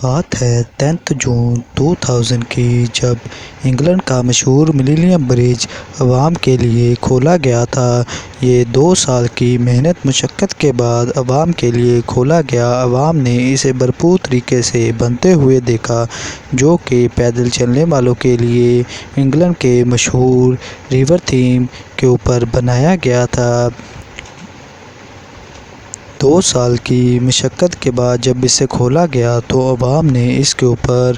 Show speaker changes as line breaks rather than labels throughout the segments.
بات ہے 10 جون 2000 کی، جب انگلینڈ کا مشہور ملینیم برج عوام کے لیے کھولا گیا تھا۔ یہ 2 سال کی محنت مشقت کے بعد عوام کے لیے کھولا گیا۔ عوام نے اسے بھرپور طریقے سے بنتے ہوئے دیکھا، جو کہ پیدل چلنے والوں کے لیے انگلینڈ کے مشہور ریور تھیم کے اوپر بنایا گیا تھا۔ 2 سال کی مشقت کے بعد جب اسے کھولا گیا تو عوام نے اس کے اوپر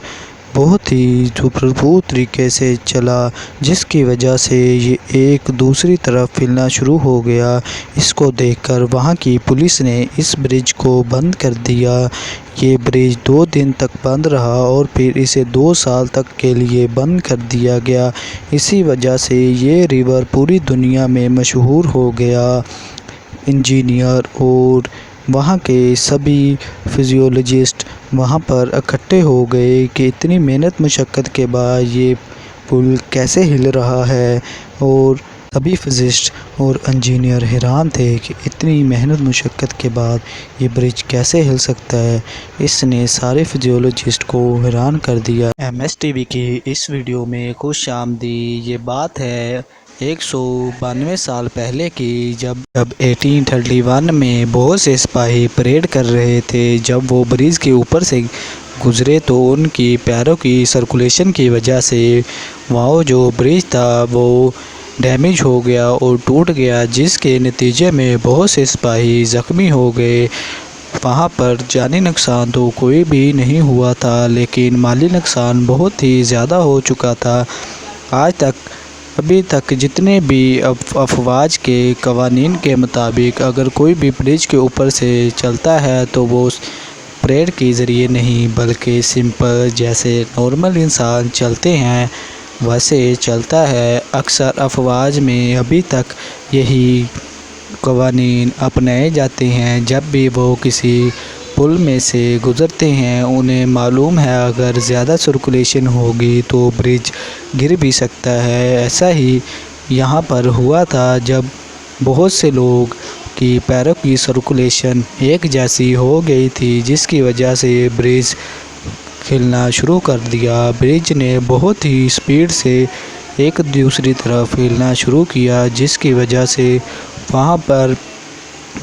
بہت ہی بھرپور طریقے سے چلا، جس کی وجہ سے یہ ایک دوسری طرف پھیلنا شروع ہو گیا۔ اس کو دیکھ کر وہاں کی پولیس نے اس برج کو بند کر دیا۔ یہ برج 2 دن تک بند رہا اور پھر اسے 2 سال تک کے لیے بند کر دیا گیا۔ اسی وجہ سے یہ ریور پوری دنیا میں مشہور ہو گیا۔ انجینئر اور وہاں کے سبھی فزیولوجسٹ وہاں پر اکٹھے ہو گئے کہ اتنی محنت مشقت کے بعد یہ پل کیسے ہل رہا ہے، اور سبھی فزسٹ اور انجینئر حیران تھے کہ اتنی محنت مشقت کے بعد یہ برج کیسے ہل سکتا ہے۔ اس نے سارے فزیولوجسٹ کو حیران کر دیا۔ MS-TV کی اس ویڈیو میں خوش آمدید۔ یہ بات ہے 192 سال پہلے کی، جب 1831 میں بہت سے سپاہی پریڈ کر رہے تھے۔ جب وہ برج کے اوپر سے گزرے تو ان کی پیروں کی سرکولیشن کی وجہ سے وہ جو برج تھا وہ ڈیمیج ہو گیا اور ٹوٹ گیا، جس کے نتیجے میں بہت سے سپاہی زخمی ہو گئے۔ وہاں پر جانی نقصان تو کوئی بھی نہیں ہوا تھا، لیکن مالی نقصان بہت ہی زیادہ ہو چکا تھا۔ ابھی تک جتنے بھی افواج کے قوانین کے مطابق اگر کوئی بھی برج کے اوپر سے چلتا ہے تو وہ پریڈ کے ذریعے نہیں، بلکہ سمپل جیسے نارمل انسان چلتے ہیں ویسے چلتا ہے۔ اکثر افواج میں ابھی تک یہی قوانین اپنائے جاتے ہیں۔ جب بھی وہ کسی پل میں سے گزرتے ہیں، انہیں معلوم ہے اگر زیادہ سرکولیشن ہوگی تو برج گر بھی سکتا ہے۔ ایسا ہی یہاں پر ہوا تھا، جب بہت سے لوگ کی پیروں کی سرکولیشن ایک جیسی ہو گئی تھی، جس کی وجہ سے برج ہلنا شروع کر دیا۔ برج نے بہت ہی اسپیڈ سے ایک دوسری طرف ہلنا شروع کیا، جس کی وجہ سے وہاں پر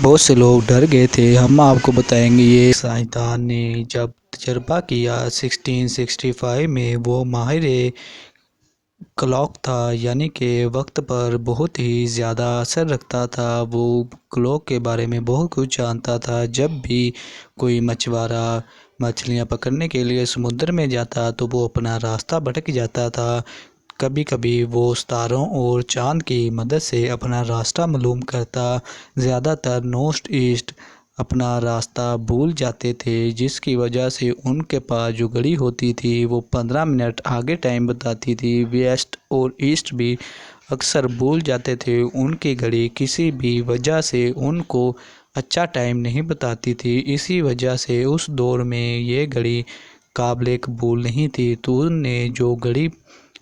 بہت سے لوگ ڈر گئے تھے۔ ہم آپ کو بتائیں گے، یہ سائنسدان نے جب تجربہ کیا 1665 میں، وہ ماہر کلاک تھا، یعنی کہ وقت پر بہت ہی زیادہ اثر رکھتا تھا۔ وہ کلاک کے بارے میں بہت کچھ جانتا تھا۔ جب بھی کوئی مچھوارا مچھلیاں پکڑنے کے لیے سمندر میں جاتا تو وہ اپنا راستہ بھٹک جاتا تھا۔ کبھی کبھی وہ ستاروں اور چاند کی مدد سے اپنا راستہ معلوم کرتا۔ زیادہ تر نارتھ ایسٹ اپنا راستہ بھول جاتے تھے، جس کی وجہ سے ان کے پاس جو گھڑی ہوتی تھی وہ 15 منٹ آگے ٹائم بتاتی تھی۔ ویسٹ اور ایسٹ بھی اکثر بھول جاتے تھے، ان کی گھڑی کسی بھی وجہ سے ان کو اچھا ٹائم نہیں بتاتی تھی۔ اسی وجہ سے اس دور میں یہ گھڑی قابل قبول نہیں تھی۔ تو انہوں نے جو گھڑی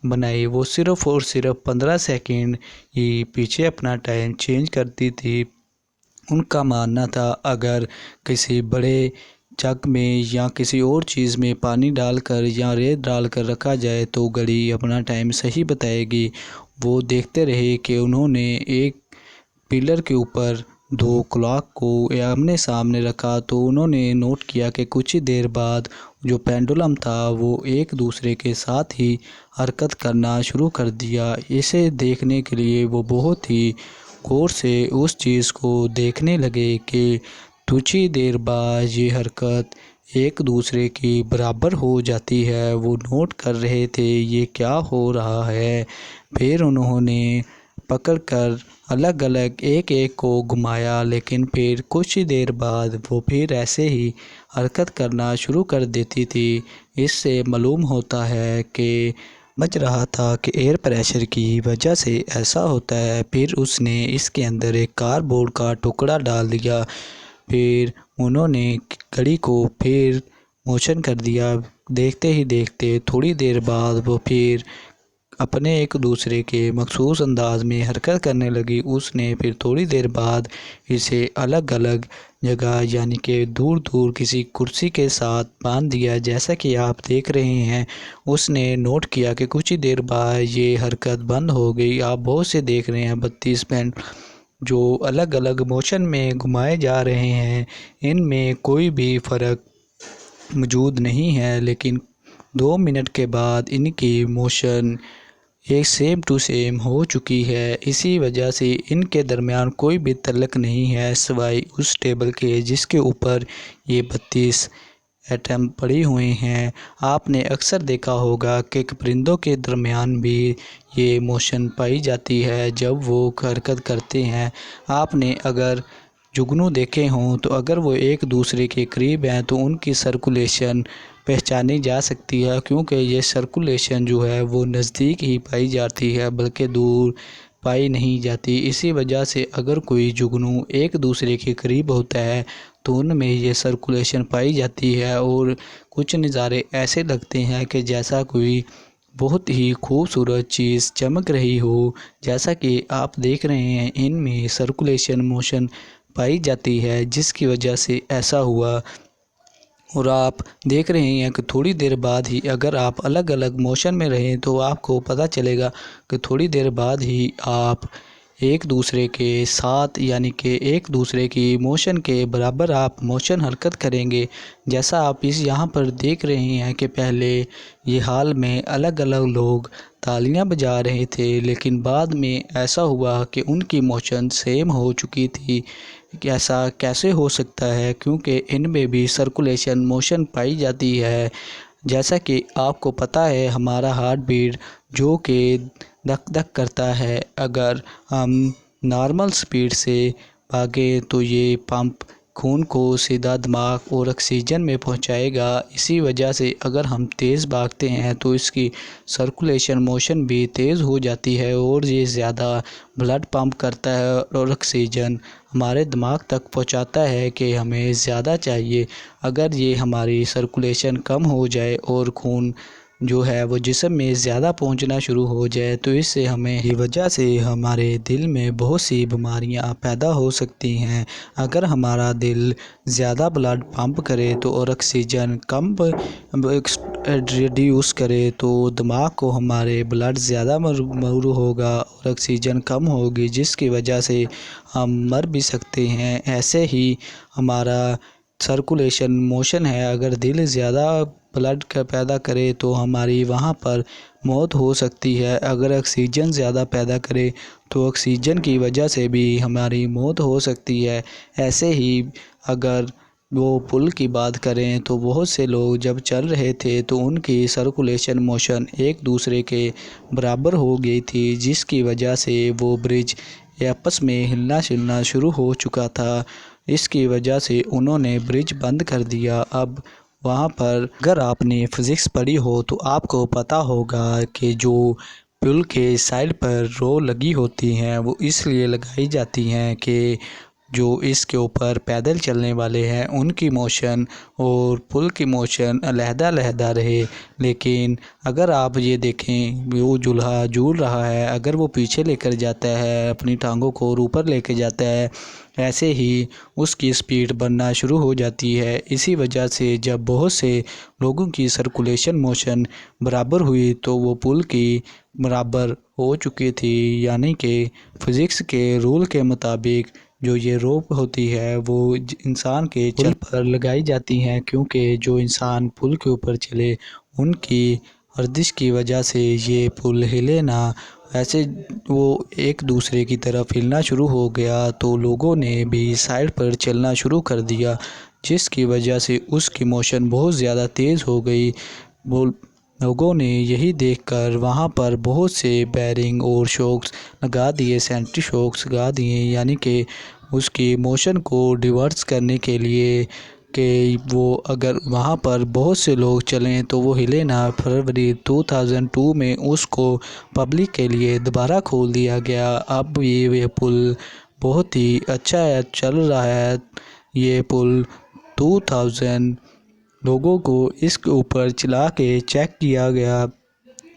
بنائی وہ صرف اور صرف 15 سیکنڈ ہی پیچھے اپنا ٹائم چینج کرتی تھی۔ ان کا ماننا تھا اگر کسی بڑے جگ میں یا کسی اور چیز میں پانی ڈال کر یا ریت ڈال کر رکھا جائے تو گھڑی اپنا ٹائم صحیح بتائے گی۔ وہ دیکھتے رہے کہ انہوں نے ایک پلر کے اوپر 2 کلاک کو آمنے سامنے رکھا، تو انہوں نے نوٹ کیا کہ کچھ ہی دیر بعد جو پینڈولم تھا وہ ایک دوسرے کے ساتھ ہی حرکت کرنا شروع کر دیا۔ اسے دیکھنے کے لیے وہ بہت ہی غور سے اس چیز کو دیکھنے لگے کہ کچھ ہی دیر بعد یہ حرکت ایک دوسرے کی برابر ہو جاتی ہے۔ وہ نوٹ کر رہے تھے یہ کیا ہو رہا ہے۔ پھر انہوں نے پکڑ کر الگ الگ ایک ایک کو گھمایا، لیکن پھر کچھ ہی دیر بعد وہ پھر ایسے ہی حرکت کرنا شروع کر دیتی تھی۔ اس سے معلوم ہوتا ہے کہ سمجھ رہا تھا کہ ایئر پریشر کی وجہ سے ایسا ہوتا ہے۔ پھر اس نے اس کے اندر ایک کارڈبورڈ کا ٹکڑا ڈال دیا۔ پھر انہوں نے گھڑی کو پھر موشن کر دیا۔ دیکھتے ہی دیکھتے تھوڑی دیر بعد وہ پھر اپنے ایک دوسرے کے مخصوص انداز میں حرکت کرنے لگی۔ اس نے پھر تھوڑی دیر بعد اسے الگ الگ جگہ یعنی کہ دور دور کسی کرسی کے ساتھ باندھ دیا۔ جیسا کہ آپ دیکھ رہے ہیں، اس نے نوٹ کیا کہ کچھ ہی دیر بعد یہ حرکت بند ہو گئی۔ آپ بہت سے دیکھ رہے ہیں 32 پینڈ جو الگ الگ موشن میں گھمائے جا رہے ہیں، ان میں کوئی بھی فرق موجود نہیں ہے، لیکن 2 منٹ کے بعد ان کی موشن ایک سیم ٹو سیم ہو چکی ہے۔ اسی وجہ سے ان کے درمیان کوئی بھی تعلق نہیں ہے سوائے اس ٹیبل کے جس کے اوپر یہ 32 ایٹم پڑے ہوئے ہیں۔ آپ نے اکثر دیکھا ہوگا کہ پرندوں کے درمیان بھی یہ موشن پائی جاتی ہے جب وہ حرکت کرتے ہیں۔ آپ نے اگر جگنو دیکھے ہوں تو اگر وہ ایک دوسرے کے قریب ہیں تو ان کی سرکولیشن پہچانی جا سکتی ہے، کیونکہ یہ سرکولیشن جو ہے وہ نزدیک ہی پائی جاتی ہے بلکہ دور پائی نہیں جاتی۔ اسی وجہ سے اگر کوئی جگنو ایک دوسرے کے قریب ہوتا ہے تو ان میں یہ سرکولیشن پائی جاتی ہے اور کچھ نظارے ایسے لگتے ہیں کہ جیسا کوئی بہت ہی خوبصورت چیز چمک رہی ہو۔ جیسا کہ آپ دیکھ رہے ہیں ان میں سرکولیشن موشن پائی جاتی ہے جس کی وجہ سے ایسا ہوا، اور آپ دیکھ رہے ہیں کہ تھوڑی دیر بعد ہی اگر آپ الگ الگ موشن میں رہیں تو آپ کو پتہ چلے گا کہ تھوڑی دیر بعد ہی آپ ایک دوسرے کے ساتھ یعنی کہ ایک دوسرے کی موشن کے برابر آپ موشن حرکت کریں گے۔ جیسا آپ یہاں پر دیکھ رہے ہیں کہ پہلے یہ حال میں الگ الگ لوگ تالیاں بجا رہے تھے، لیکن بعد میں ایسا ہوا کہ ان کی موشن سیم ہو چکی تھی۔ ایسا کیسے ہو سکتا ہے؟ کیونکہ ان میں بھی سرکولیشن موشن پائی جاتی ہے۔ جیسا کہ آپ کو پتہ ہے ہمارا ہارٹ بیٹ جو کہ دھک دھک کرتا ہے، اگر ہم نارمل سپیڈ سے بھاگیں تو یہ پمپ خون کو سیدھا دماغ اور آکسیجن میں پہنچائے گا۔ اسی وجہ سے اگر ہم تیز بھاگتے ہیں تو اس کی سرکولیشن موشن بھی تیز ہو جاتی ہے اور یہ زیادہ بلڈ پمپ کرتا ہے اور آکسیجن ہمارے دماغ تک پہنچاتا ہے کہ ہمیں زیادہ چاہیے۔ اگر یہ ہماری سرکولیشن کم ہو جائے اور خون جو ہے وہ جسم میں زیادہ پہنچنا شروع ہو جائے تو اس سے ہمیں کی وجہ سے ہمارے دل میں بہت سی بیماریاں پیدا ہو سکتی ہیں۔ اگر ہمارا دل زیادہ بلڈ پمپ کرے تو اور آکسیجن کم ریڈیوس کرے تو دماغ کو ہمارے بلڈ زیادہ مرو ہوگا اور آکسیجن کم ہوگی، جس کی وجہ سے ہم مر بھی سکتے ہیں۔ ایسے ہی ہمارا سرکولیشن موشن ہے، اگر دل زیادہ بلڈ پیدا کرے تو ہماری وہاں پر موت ہو سکتی ہے۔ اگر آکسیجن زیادہ پیدا کرے تو آکسیجن کی وجہ سے بھی ہماری موت ہو سکتی ہے۔ ایسے ہی اگر وہ پل کی بات کریں تو بہت سے لوگ جب چل رہے تھے تو ان کی سرکولیشن موشن ایک دوسرے کے برابر ہو گئی تھی، جس کی وجہ سے وہ برج آپس میں ہلنا جلنا شروع ہو چکا تھا۔ اس کی وجہ سے انہوں نے برج بند کر دیا۔ اب وہاں پر اگر آپ نے فزکس پڑھی ہو تو آپ کو پتہ ہوگا کہ جو پل کے سائڈ پر رو لگی ہوتی ہیں وہ اس لیے لگائی جاتی ہیں کہ جو اس کے اوپر پیدل چلنے والے ہیں ان کی موشن اور پل کی موشن علیحدہ علیحدہ رہے۔ لیکن اگر آپ یہ دیکھیں وہ دولہا جھول رہا ہے، اگر وہ پیچھے لے کر جاتا ہے اپنی ٹانگوں کو اور اوپر لے کے جاتا ہے، ایسے ہی اس کی سپیڈ بڑھنا شروع ہو جاتی ہے۔ اسی وجہ سے جب بہت سے لوگوں کی سرکولیشن موشن برابر ہوئی تو وہ پل کی برابر ہو چکی تھی، یعنی کہ فزکس کے رول کے مطابق جو یہ روپ ہوتی ہے وہ انسان کے چل پر لگائی جاتی ہیں، کیونکہ جو انسان پل کے اوپر چلے ان کی ورزش کی وجہ سے یہ پل ہلے نہ۔ ایسے وہ ایک دوسرے کی طرف ہلنا شروع ہو گیا تو لوگوں نے بھی سائڈ پر چلنا شروع کر دیا، جس کی وجہ سے اس کی موشن بہت زیادہ تیز ہو گئی۔ لوگوں نے یہی دیکھ کر وہاں پر بہت سے بیرنگ اور شوکس لگا دیے، سینٹری شوکس لگا دیے، یعنی کہ اس کی موشن کو ڈیورس کرنے کے لیے کہ وہ اگر وہاں پر بہت سے لوگ چلیں تو وہ ہلے نہ۔ فروری 2002 میں اس کو پبلک کے لیے دوبارہ کھول دیا گیا۔ اب یہ پل بہت ہی اچھا ہے، چل رہا ہے۔ یہ پل 2000 لوگوں کو اس کے اوپر چلا کے چیک کیا گیا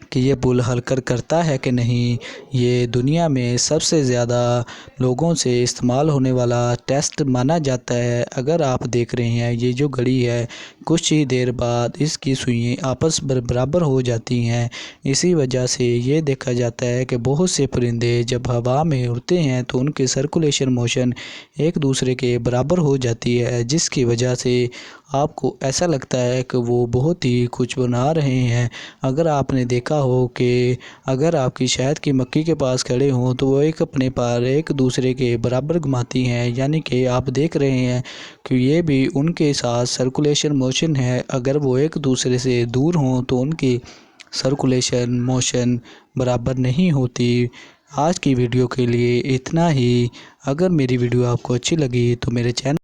کہ یہ پل حرکت کرتا ہے کہ نہیں۔ یہ دنیا میں سب سے زیادہ لوگوں سے استعمال ہونے والا ٹیسٹ مانا جاتا ہے۔ اگر آپ دیکھ رہے ہیں یہ جو گھڑی ہے، کچھ ہی دیر بعد اس کی سوئیں آپس برابر ہو جاتی ہیں۔ اسی وجہ سے یہ دیکھا جاتا ہے کہ بہت سے پرندے جب ہوا میں اڑتے ہیں تو ان کی سرکولیشن موشن ایک دوسرے کے برابر ہو جاتی ہے، جس کی وجہ سے آپ کو ایسا لگتا ہے کہ وہ بہت ہی کچھ بنا رہے ہیں۔ اگر آپ نے دیکھا ہو کہ اگر آپ کی شہد کی مکھی کے پاس کھڑے ہوں تو وہ اپنے پار ایک دوسرے کے برابر گھماتی ہیں، یعنی کہ آپ دیکھ رہے ہیں کہ یہ بھی ان کے ساتھ سرکولیشن موشن ہے۔ اگر وہ ایک دوسرے سے دور ہوں تو ان کی سرکولیشن موشن برابر نہیں ہوتی۔ آج کی ویڈیو کے لیے اتنا ہی۔ اگر میری ویڈیو آپ کو اچھی لگی تو میرے چینل